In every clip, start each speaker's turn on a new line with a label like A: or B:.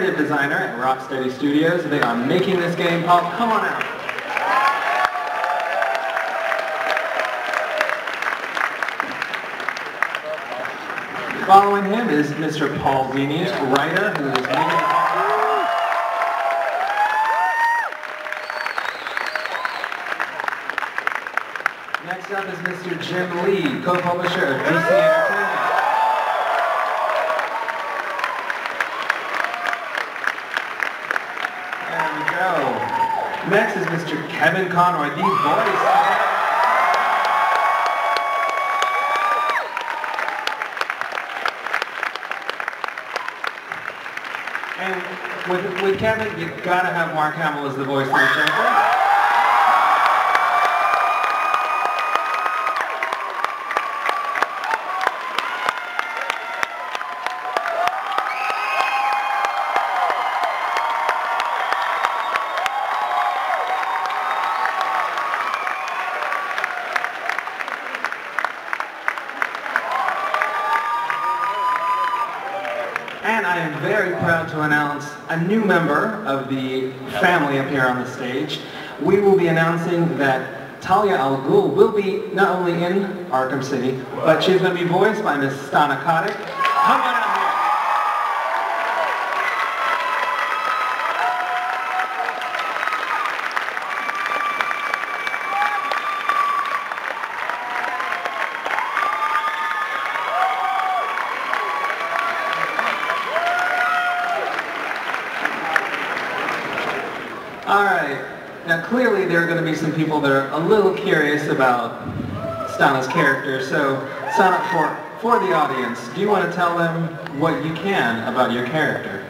A: creative designer at Rocksteady Studios. They are making this game. Paul, come on out. Following him is Mr. Paul Dini, writer, who is making it. Next up is Mr. Jim Lee, co-publisher of DC Entertainment. There we go. Next is Mr. Kevin Conroy, the voice. And with Kevin, you've got to have Mark Hamill as the voice of the Joker. And I am very proud to announce a new member of the family up here on the stage. We will be announcing that Talia Al Ghul will be not only in Arkham City, but she's going to be voiced by Miss Stana Kotick. Come on out here. All right, now clearly there are going to be some people that are a little curious about Stana's character, so Stana, for the audience, do you want to tell them what you can about your character?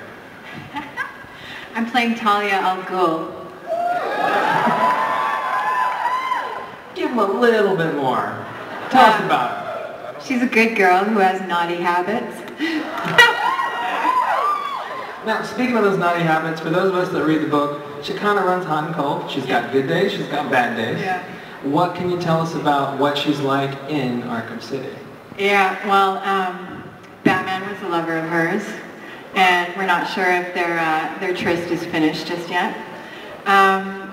B: I'm playing Talia Al Ghul.
A: Give them a little bit more. Tell us about it.
B: She's a good girl who has naughty habits.
A: Now, speaking of those naughty habits, for those of us that read the book, she kind of runs hot and cold. She's got good days, she's got bad days.
B: Yeah.
A: What can you tell us about what she's like in Arkham City?
B: Yeah, well, Batman was a lover of hers, and we're not sure if their tryst is finished just yet.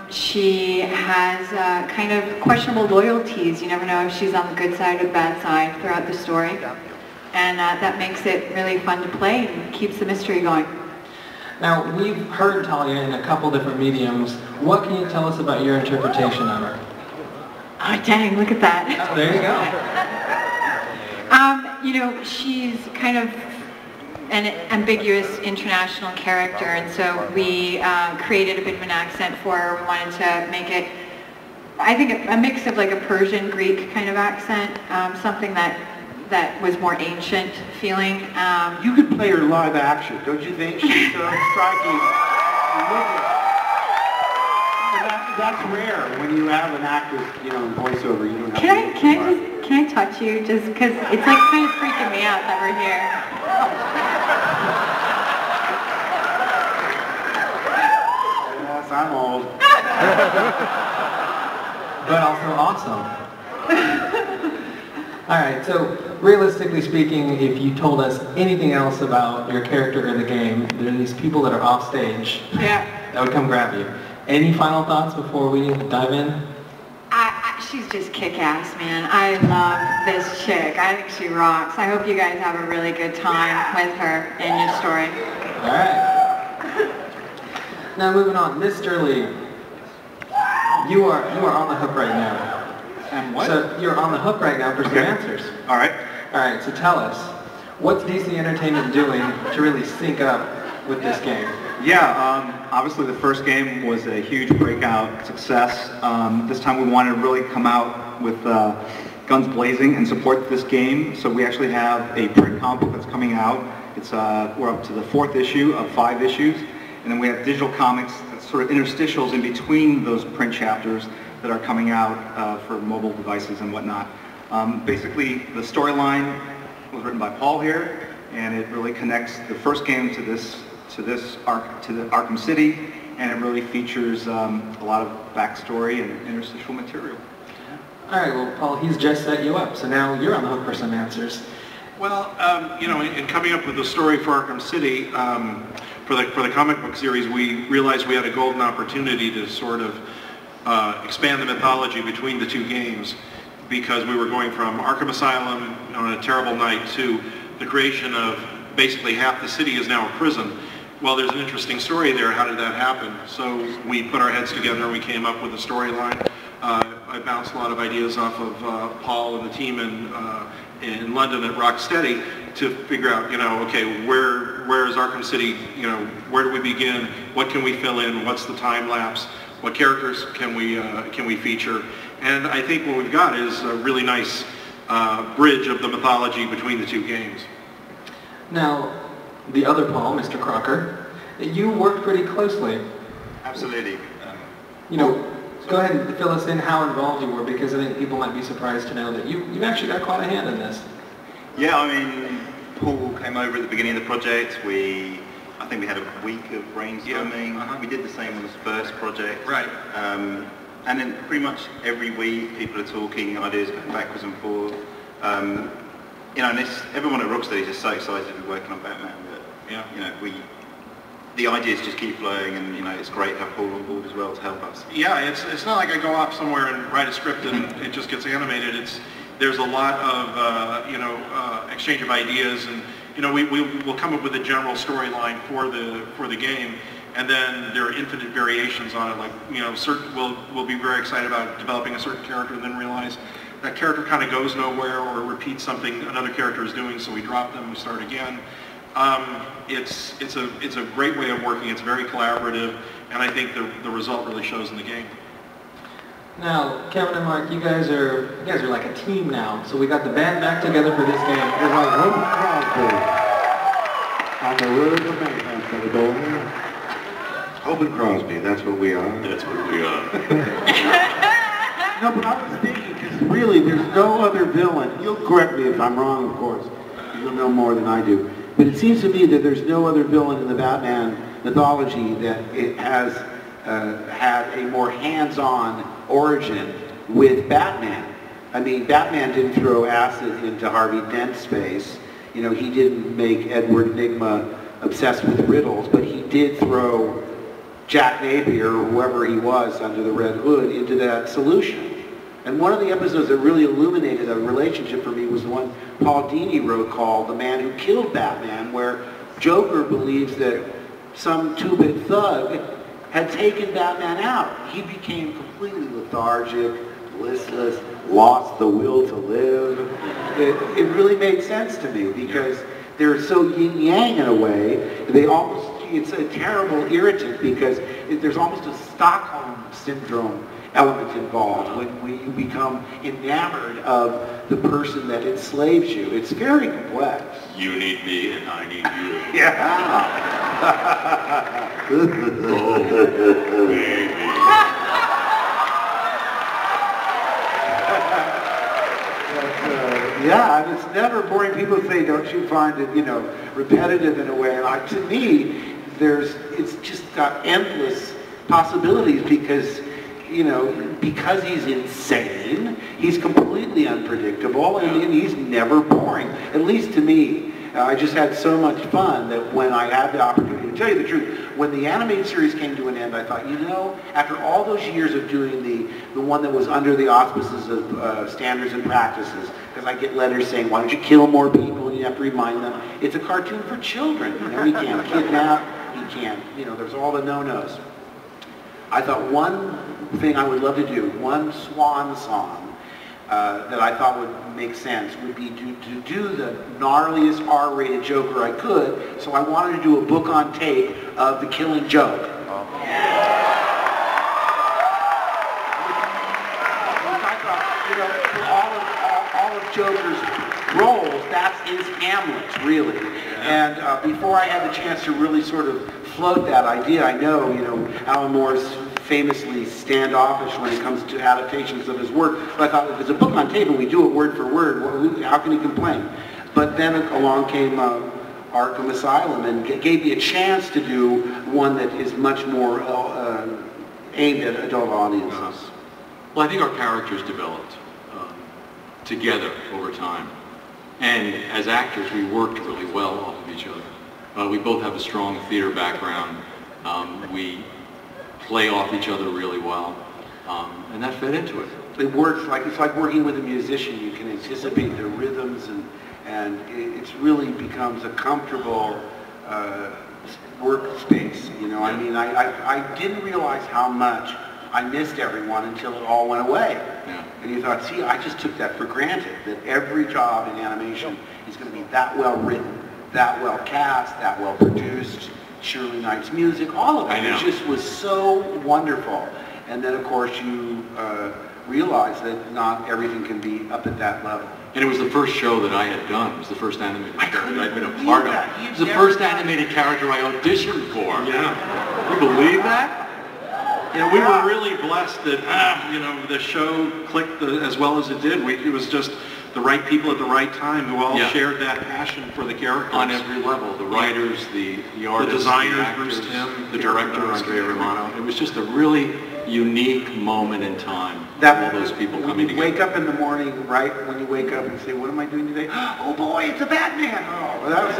B: She has kind of questionable loyalties. You never know if she's on the good side or the bad side throughout the story. And that makes it really fun to play and keeps the mystery going.
A: Now, we've heard Talia in a couple different mediums. What can you tell us about your interpretation of her?
B: Oh, dang, look at that.
A: Oh, there you go.
B: You know, she's kind of an ambiguous international character, and so we created a bit of an accent for her. We wanted to make it, I think, a mix of like a Persian, Greek kind of accent, something that was more ancient feeling.
C: You could play her live action, don't you think? She's striking. That's rare when you have an actress, you know, in voiceover. You don't have
B: Can I touch you? Just because it's like kind of freaking me out that we're here.
C: Yes, I'm old.
A: But also awesome. All right, so realistically speaking, if you told us anything else about your character in the game, there are these people that are off stage that would come grab you. Any final thoughts before we dive in?
B: She's just kick-ass, man. I love this chick. I think she rocks. I hope you guys have a really good time with her in your story.
A: All right. Now moving on, Mr. Lee, you are on the hook right now.
C: And what?
A: So you're on the hook right now for some answers.
C: All right.
A: All right, so tell us, what's DC Entertainment doing to really sync up with this game?
D: Yeah, obviously the first game was a huge breakout success. This time we wanted to really come out with guns blazing and support this game. So we actually have a print comic book that's coming out. We're up to the 4th issue of 5 issues. And then we have digital comics, that's sort of interstitials in between those print chapters that are coming out for mobile devices and whatnot. Basically, the storyline was written by Paul here, and it really connects the first game to the Arkham City, and it really features a lot of backstory and interstitial material.
A: All right, well, Paul, he's just set you up, so now you're on the hook for some answers.
C: Well, you know, in coming up with the story for Arkham City,
E: for the comic book series, we realized we had a golden opportunity to sort of expand the mythology between the two games, because we were going from Arkham Asylum on a terrible night to the creation of basically half the city is now a prison. Well, there's an interesting story there. How did that happen? So we put our heads together and we came up with a storyline. I bounced a lot of ideas off of Paul and the team in London at Rocksteady to figure out, okay, where is Arkham City? Where do we begin? What can we fill in? What's the time lapse? What characters can we feature? And I think what we've got is a really nice bridge of the mythology between the two games.
A: Now, the other Paul, Mr. Crocker, you worked pretty closely.
D: Absolutely.
A: Go ahead and fill us in how involved you were, because I think people might be surprised to know that you've actually got quite a hand in this.
D: Yeah, I mean, Paul came over at the beginning of the project. I think we had a week of brainstorming.
E: Yeah.
D: We did the same on this first project.
E: Right.
D: And then pretty much every week people are talking, ideas going backwards and forth. And everyone at Rocksteady is just so excited to be working on Batman that the ideas just keep flowing, and it's great to have Paul on board as well to help us.
E: Yeah, it's not like I go off somewhere and write a script and it just gets animated. There's a lot of exchange of ideas, and we'll come up with a general storyline for the game, and then there are infinite variations on it. Like we'll be very excited about developing a certain character, and then realize that character kind of goes nowhere or repeats something another character is doing, so we drop them, we start again. It's a great way of working. It's very collaborative, and I think the result really shows in the game. Now, Kevin and Mark, you guys are like a team now. So we got the band back together for this game.
C: It's like Hope Crosby on the road to mayhem for the goal.
F: Hope and Crosby, that's what we are.
G: That's what we are.
C: No, but I was thinking, because really there's no other villain. You'll correct me if I'm wrong, of course. You'll know more than I do. But it seems to me that there's no other villain in the Batman mythology that it has had a more hands-on origin with Batman. I mean, Batman didn't throw acid into Harvey Dent's face. He didn't make Edward Nygma obsessed with riddles, but he did throw Jack Napier, or whoever he was under the Red Hood, into that solution. And one of the episodes that really illuminated a relationship for me was the one Paul Dini wrote called The Man Who Killed Batman, where Joker believes that some two-bit thug had taken Batman out. He became completely lethargic, listless, lost the will to live. It really made sense to me because they're so yin-yang in a way. It's a terrible irritant because there's almost a Stockholm syndrome element involved when you become enamored of the person that enslaves you. It's very complex.
G: You need me and I need you.
C: Yeah.
G: Oh, baby.
C: Yeah, and it's never boring. People say, don't you find it, repetitive in a way? And to me, it's just got endless possibilities because he's insane, he's completely unpredictable, and he's never boring. At least to me. I just had so much fun that when I had the opportunity, to tell you the truth, when the animated series came to an end, I thought, after all those years of doing the one that was under the auspices of standards and practices, because I get letters saying, why don't you kill more people, and you have to remind them, it's a cartoon for children, you can't kidnap, you can't, there's all the no-nos. I thought one thing I would love to do, one swan song, that I thought would make sense would be to do the gnarliest R-rated Joker I could, so I wanted to do a book on tape of The Killing Joke. All of Joker's roles, that's his Hamlet, really. And before I had the chance to really sort of float that idea, I know, Alan Moore's famously standoffish when it comes to adaptations of his work, but I thought if it's a book on tape and we do it word for word, how can he complain? But then along came Arkham Asylum and gave me a chance to do one that is much more aimed at adult audiences.
G: Well, I think our characters developed together over time. And as actors, we worked really well off of each other. We both have a strong theater background. We play off each other really well, and that fed into it.
C: It works like, it's like working with a musician. You can anticipate their rhythms, and it's really becomes a comfortable workspace. You know, I mean, I didn't realize how much I missed everyone until it all went away.
G: Yeah.
C: And you thought, see, I just took that for granted, that every job in animation is going to be that well written, that well cast, that well produced, Shirley Knight's music, all of it.
G: I know.
C: It just was so wonderful. And then, of course, you realize that not everything can be up at that level.
G: And it was the first show that I had done. It was the first animated character I'd been a
C: believe
G: part
C: that.
G: of. It was the first animated character I auditioned for.
E: Yeah.
G: You believe that?
E: Yeah, we were really blessed that, you know, the show clicked as well as it did. It was just the right people at the right time who all shared that passion for the characters.
G: On every level. The writers, the artists,
E: the designers,
G: actors,
E: Bruce Timm,
G: the director, Andrea Romano. It was just a really unique moment in time.
C: That,
G: all those people
C: when
G: coming
C: you
G: together.
C: wake up in the morning, right, when you wake up and say, what am I doing today? Oh boy, it's a Batman! Oh, that was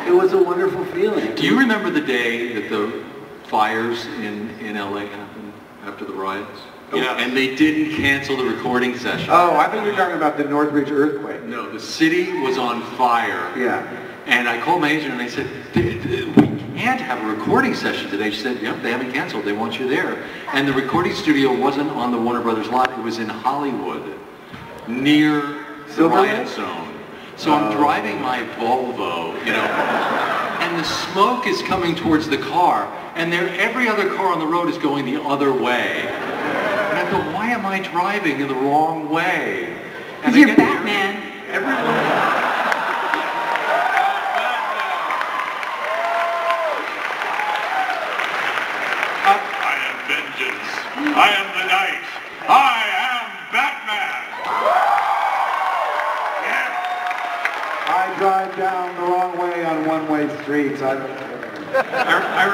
C: it was a wonderful feeling.
G: Do you remember the day that the fires in LA happened after the riots?
E: Yeah.
G: And they didn't cancel the recording session.
C: Oh, I think you're talking about the Northridge earthquake.
G: No, the city was on fire.
C: Yeah.
G: And I called my agent and I said, we can't have a recording session today. She said, yep, they haven't canceled. They want you there. And the recording studio wasn't on the Warner Brothers lot. It was in Hollywood, near the
C: Silver
G: riot
C: Lake?
G: zone. So I'm driving my Volvo, you know, and the smoke is coming towards the car, and every other car on the road is going the other way. And I thought, why am I driving in the wrong way? And
B: You're Batman.
G: I am vengeance. I am the night. I am Batman.
C: I drive down the wrong way on one-way streets.
E: I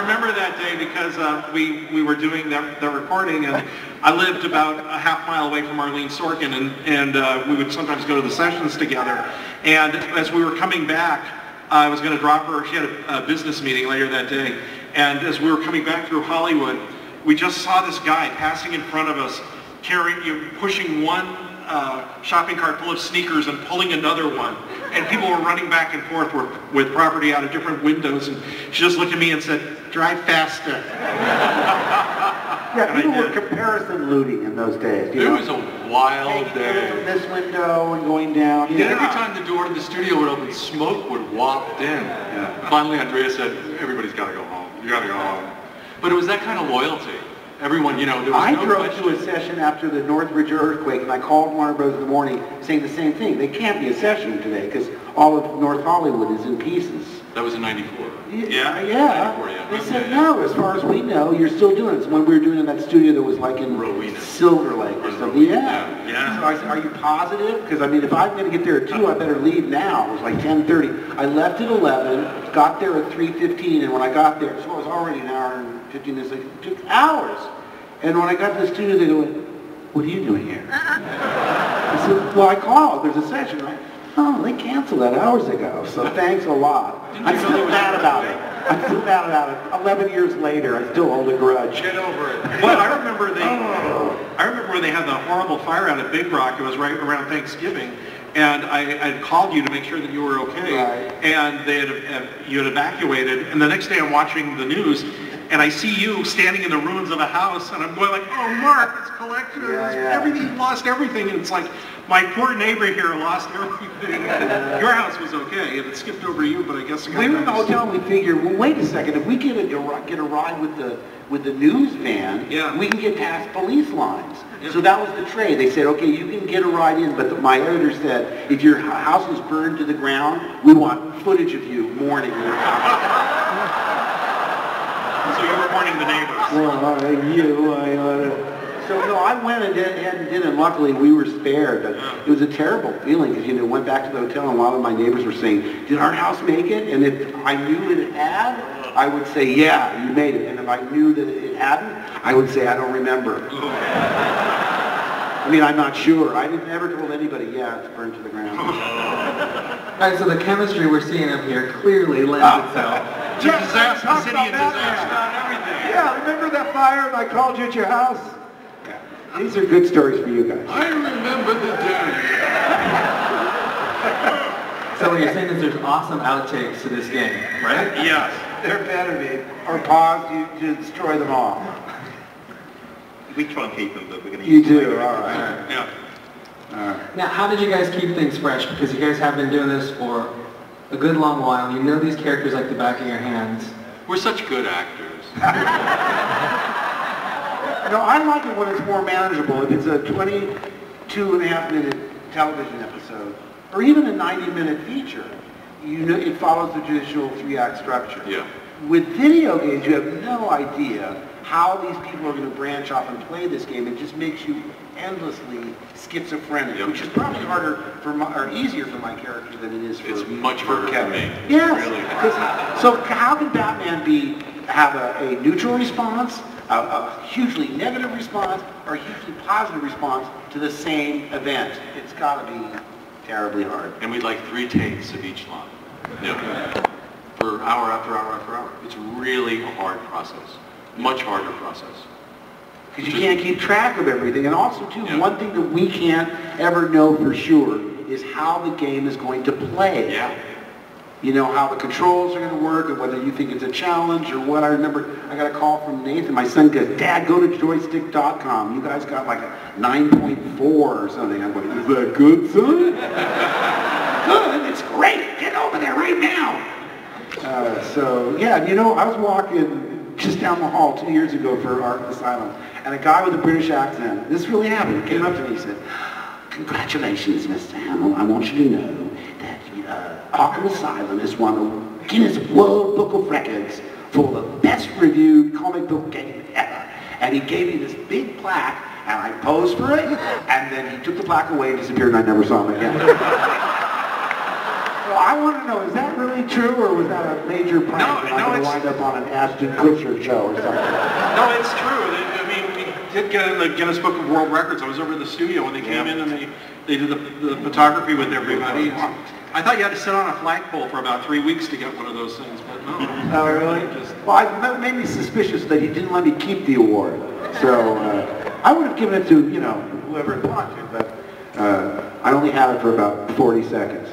E: remember that day because we were doing the recording, and I lived about a half mile away from Arlene Sorkin, and we would sometimes go to the sessions together. And as we were coming back, I was going to drop her. She had a business meeting later that day. And as we were coming back through Hollywood, we just saw this guy passing in front of us, pushing one shopping cart full of sneakers and pulling another one. And people were running back and forth with property out of different windows. And she just looked at me and said, "Drive faster."
C: Yeah, people were comparison looting in those days.
G: It was a wild
C: Taking it from
G: day.
C: this window and going down.
G: And every time the door to the studio would open, smoke would waft in. Finally, Andrea said, everybody's got to go home. You got to go home. But it was that kind of loyalty. Everyone, you know, there was
C: I
G: no
C: drove
G: question.
C: to a session after the Northridge earthquake, and I called Warner Bros. In the morning saying the same thing. They can't be a session today because all of North Hollywood is in pieces.
G: That was in '94.
C: Yeah.
G: 94, yeah.
C: They said,
G: Okay.
C: no, as far as we know, you're still doing it. It's when we were doing it in that studio that was like in
G: Rowena.
C: Silver Lake or something. Yeah.
E: Yeah.
C: So I said, are you positive? Because, I mean, if I'm going to get there at 2, I better leave now. It was like 10:30. I left at 11, got there at 3:15, and when I got there, so it was already an hour and 15 minutes. It took hours. And when I got to the studio, they go, "What are you doing here?" I said, "Well, I called. There's a session, right?" "Oh, they canceled that hours ago, so thanks a lot." I'm still mad about it. I'm still mad about it. 11 years later, I still hold a grudge.
G: Get over it.
E: Well, I remember when they had the horrible fire out at Big Rock. It was right around Thanksgiving, and I had called you to make sure that you were okay,
C: Right.
E: and you had evacuated. And the next day, I'm watching the news, and I see you standing in the ruins of a house, and I'm going like, "Oh, Mark, it's collection. Everything, lost everything." And it's like, my poor neighbor here lost everything. Your house was okay, and it skipped over you, but I guess it got
C: We were in the
E: back to
C: hotel and we figured, well, wait a second, if we get a ride with the news van, we can get past police lines. So that was the trade. They said, okay, you can get a ride in, but my editor said, if your house is burned to the ground, we want footage of you mourning your house.
E: So you were warning the neighbors.
C: Well, so no, I went and did, and luckily we were spared. But it was a terrible feeling because, you know, went back to the hotel and a lot of my neighbors were saying, "Did our house make it?" And if I knew it had, I would say, "Yeah, you made it." And if I knew that it hadn't, I would say, "I don't remember." I mean, I'm not sure. I didn't ever told anybody, yeah, it's burned to the ground.
A: All right, so the chemistry we're seeing up here clearly lends itself.
E: Disaster, the city and disaster and everything.
C: Yeah, remember that fire and I called you at your house? These are good stories for you guys.
G: I remember the day.
A: So what you're saying is there's awesome outtakes to this game, right?
E: Yes.
C: There better be. Or pause, you destroy them all.
F: We try and keep them, but we're going to
C: You do, all right.
E: Yeah.
A: Now, how did you guys keep things fresh? Because you guys have been doing this for a good long while. You know these characters like the back of your hands.
G: We're such good actors.
C: No, I like it when it's more manageable. If it's a 22.5-minute television episode, or even a 90-minute feature, you know it follows the traditional 3-act structure.
G: Yeah.
C: With video games, you have no idea how these people are going to branch off and play this game. It just makes you endlessly schizophrenic,
G: Yep.
C: which is probably harder for or easier for my character than it is for
G: It's much harder for
C: Kevin.
G: me.
C: Yes.
G: Really.
C: So how can Batman have a neutral response, a hugely negative response, or a hugely positive response to the same event? It's got to be terribly hard.
G: And we'd like 3 takes of each line. Yeah. For hour after hour after hour. It's really a hard process. Much harder process.
C: Because you can't keep track of everything. And also, too,
G: Yeah.
C: one thing that we can't ever know for sure is how the game is going to play.
G: Yeah.
C: You know, how the controls are going to work and whether you think it's a challenge or what. I remember I got a call from Nathan. My son goes, Dad, go to joystick.com. You guys got like a 9.4 or something. I'm going, is that good, son? Good. It's great. Get over there right now. So, yeah, you know, I was walking just down the hall 2 years ago for Arkham Asylum, and a guy with a British accent, this really happened, came up to me and said, congratulations, Mr. Hamill. I want you to know that Arkham Asylum is one of Guinness World Book of Records for the best reviewed comic book game ever. And he gave me this big plaque, and I posed for it, and then he took the plaque away and disappeared, and I never saw him again. So I want to know, is that really true, or was that a major prank?
E: No,
C: and I'm going to wind up on an Ashton Kutcher show or something?
E: No, it's true. I mean, we did get in the Guinness Book of World Records. I was over in the studio when they came in and they did the photography with everybody. I thought you had to sit on a flagpole for about 3 weeks to get one of those things, but no.
C: Oh, really? Well, it made me suspicious that he didn't let me keep the award. So I would have given it to, you know, whoever it belonged to, but I only had it for about 40 seconds.